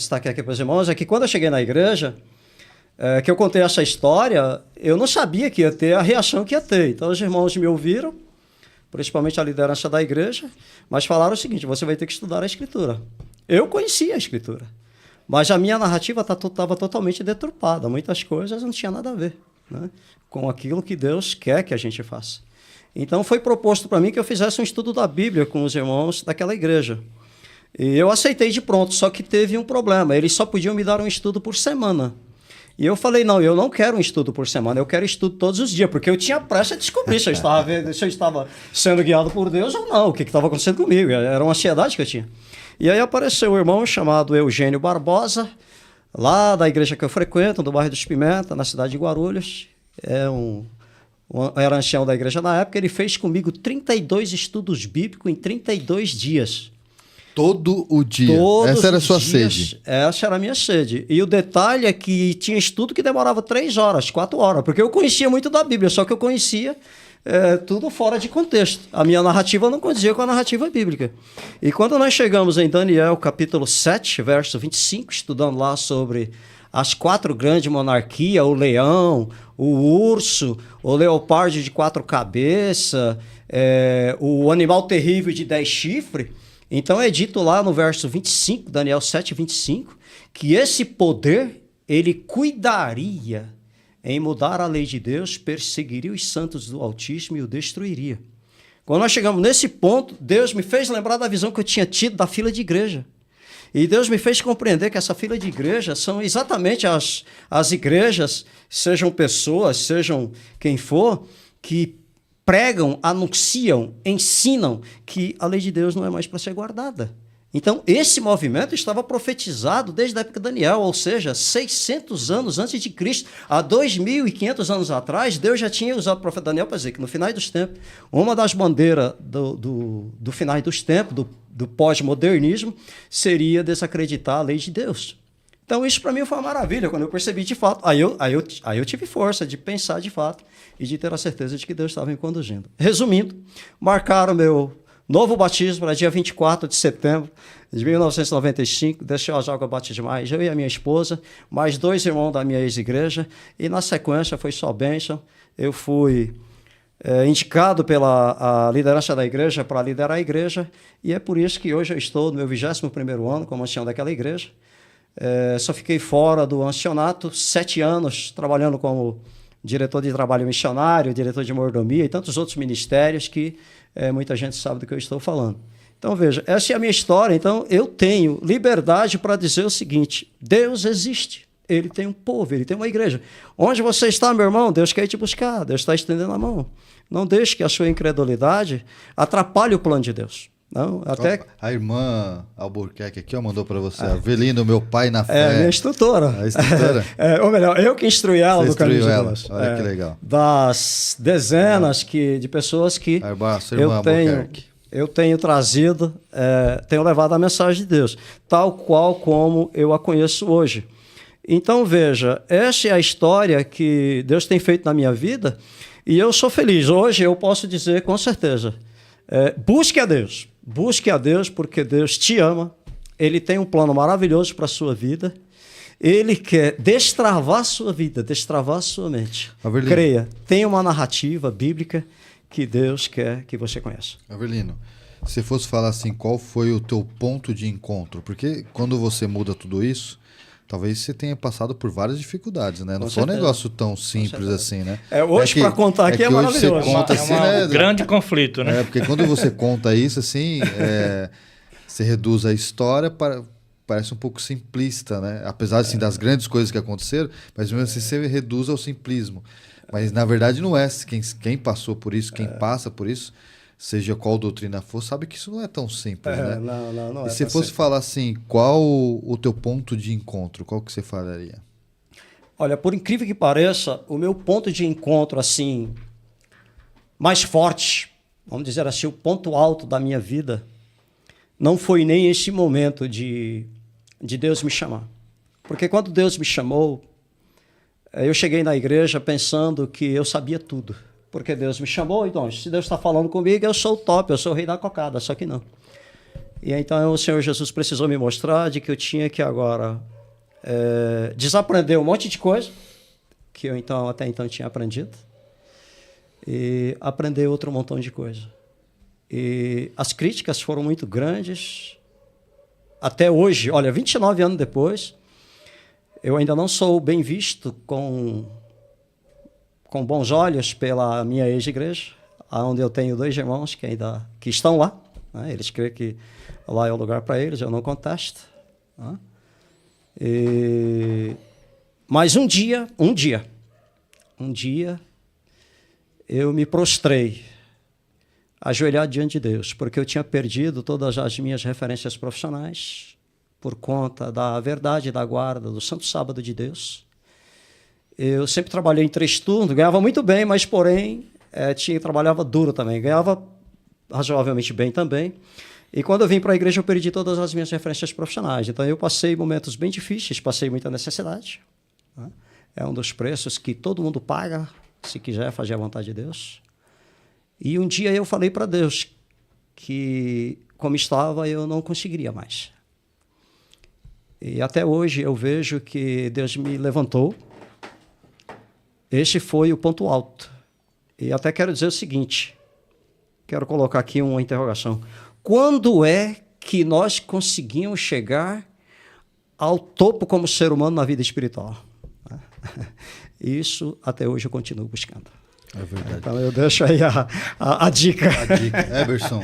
destaque aqui para os irmãos é que quando eu cheguei na igreja, que eu contei essa história, eu não sabia que ia ter a reação que ia ter. Então os irmãos me ouviram, principalmente a liderança da igreja, mas falaram o seguinte: você vai ter que estudar a Escritura. Eu conhecia a Escritura, mas a minha narrativa estava totalmente deturpada. Muitas coisas não tinha nada a ver, né, com aquilo que Deus quer que a gente faça. Então foi proposto para mim que eu fizesse um estudo da Bíblia com os irmãos daquela igreja. E eu aceitei de pronto, só que teve um problema. Eles só podiam me dar um estudo por semana. E eu falei, não, eu não quero um estudo por semana, eu quero estudo todos os dias, porque eu tinha pressa de descobrir se eu estava sendo guiado por Deus ou não, o que estava acontecendo comigo. Era uma ansiedade que eu tinha. E aí apareceu um irmão chamado Eugênio Barbosa, lá da igreja que eu frequento, do bairro dos Pimenta, na cidade de Guarulhos. Era ancião da igreja na época. Ele fez comigo 32 estudos bíblicos em 32 dias. Todo o dia. Essa era a sua sede. Essa era a minha sede. E o detalhe é que tinha estudo que demorava 3 horas, 4 horas, porque eu conhecia muito da Bíblia, só que eu conhecia tudo fora de contexto. A minha narrativa não condizia com a narrativa bíblica. E quando nós chegamos em Daniel, capítulo 7, verso 25, estudando lá sobre as 4 grandes monarquias, o leão, o urso, o leopardo de 4 cabeças, o animal terrível de 10 chifres, então é dito lá no verso 25, Daniel 7, 25, que esse poder, ele cuidaria em mudar a lei de Deus, perseguiria os santos do Altíssimo e o destruiria. Quando nós chegamos nesse ponto, Deus me fez lembrar da visão que eu tinha tido da fila de igreja. E Deus me fez compreender que essa fila de igreja são exatamente as igrejas, sejam pessoas, sejam quem for, que pregam, anunciam, ensinam que a lei de Deus não é mais para ser guardada. Então, esse movimento estava profetizado desde a época de Daniel, ou seja, 600 anos antes de Cristo. Há 2.500 anos atrás, Deus já tinha usado o profeta Daniel para dizer que no final dos tempos, uma das bandeiras do final dos tempos, do pós-modernismo, seria desacreditar a lei de Deus. Então, isso para mim foi uma maravilha, quando eu percebi de fato. Aí eu tive força de pensar de fato e de ter a certeza de que Deus estava me conduzindo. Resumindo, marcaram meu novo batismo para dia 24 de setembro de 1995, desceu as águas batismais, eu e a minha esposa, mais 2 irmãos da minha ex-igreja, e na sequência foi só bênção. Eu fui indicado pela liderança da igreja para liderar a igreja, e é por isso que hoje eu estou no meu 21º ano como ancião daquela igreja. Só fiquei fora do ancianato 7 anos, trabalhando como diretor de trabalho missionário, diretor de mordomia e tantos outros ministérios que muita gente sabe do que eu estou falando. Então, veja, essa é a minha história. Então, eu tenho liberdade para dizer o seguinte: Deus existe, Ele tem um povo, Ele tem uma igreja. Onde você está, meu irmão? Deus quer te buscar, Deus está estendendo a mão. Não deixe que a sua incredulidade atrapalhe o plano de Deus. Não, até... A irmã Albuquerque aqui mandou para você, Avelino, meu pai na fé. Minha instrutora. A instrutora? Ou melhor, eu que instruí ela no caminho de Deus. Olha que legal. Das dezenas de pessoas que eu tenho trazido, tenho levado a mensagem de Deus, tal qual como eu a conheço hoje. Então, veja, essa é a história que Deus tem feito na minha vida e eu sou feliz. Hoje eu posso dizer com certeza, busque a Deus porque Deus te ama, Ele tem um plano maravilhoso para a sua vida, Ele quer destravar a sua vida, destravar a sua mente. Avelino. Creia, tem uma narrativa bíblica que Deus quer que você conheça. Avelino, se fosse falar assim, qual foi o teu ponto de encontro? Porque quando você muda tudo isso, talvez você tenha passado por várias dificuldades, né? Não foi um negócio tão simples assim, né? Hoje, para contar aqui, é maravilhoso. Você conta assim, um grande conflito, né? Porque quando você conta isso, assim, você reduz a história para... Parece um pouco simplista, né? Apesar assim, das grandes coisas que aconteceram, mas mesmo assim você reduz ao simplismo. Mas, na verdade, não é. Quem passou por isso, quem passa por isso, seja qual doutrina for, sabe que isso não é tão simples, né? Não e se fosse falar assim, qual o teu ponto de encontro, qual que você falaria? Olha, por incrível que pareça, o meu ponto de encontro, assim, mais forte, vamos dizer assim, o ponto alto da minha vida, não foi nem esse momento de Deus me chamar. Porque quando Deus me chamou, eu cheguei na igreja pensando que eu sabia tudo. Porque Deus me chamou, então, se Deus está falando comigo, eu sou o top, eu sou o rei da cocada, só que não. E então o Senhor Jesus precisou me mostrar de que eu tinha que agora desaprender um monte de coisa que eu até então tinha aprendido e aprender outro montão de coisa. E as críticas foram muito grandes. Até hoje, olha, 29 anos depois, eu ainda não sou bem visto com bons olhos pela minha ex-igreja, onde eu tenho 2 irmãos que estão lá. Né? Eles creem que lá é o lugar para eles, eu não contesto. Né? Mas um dia, eu me prostrei, ajoelhado diante de Deus, porque eu tinha perdido todas as minhas referências profissionais por conta da verdade da guarda do Santo Sábado de Deus. Eu sempre trabalhei em 3 turnos, ganhava muito bem, mas, porém, trabalhava duro também, ganhava razoavelmente bem também. E quando eu vim para a igreja, eu perdi todas as minhas referências profissionais. Então, eu passei momentos bem difíceis, passei muita necessidade. Né? É um dos preços que todo mundo paga, se quiser fazer a vontade de Deus. E um dia eu falei para Deus que, como estava, eu não conseguiria mais. E até hoje eu vejo que Deus me levantou. Esse foi o ponto alto. E até quero dizer o seguinte, quero colocar aqui uma interrogação. Quando é que nós conseguimos chegar ao topo como ser humano na vida espiritual? Isso até hoje eu continuo buscando. É verdade. Então eu deixo aí a dica. A dica. Eberson,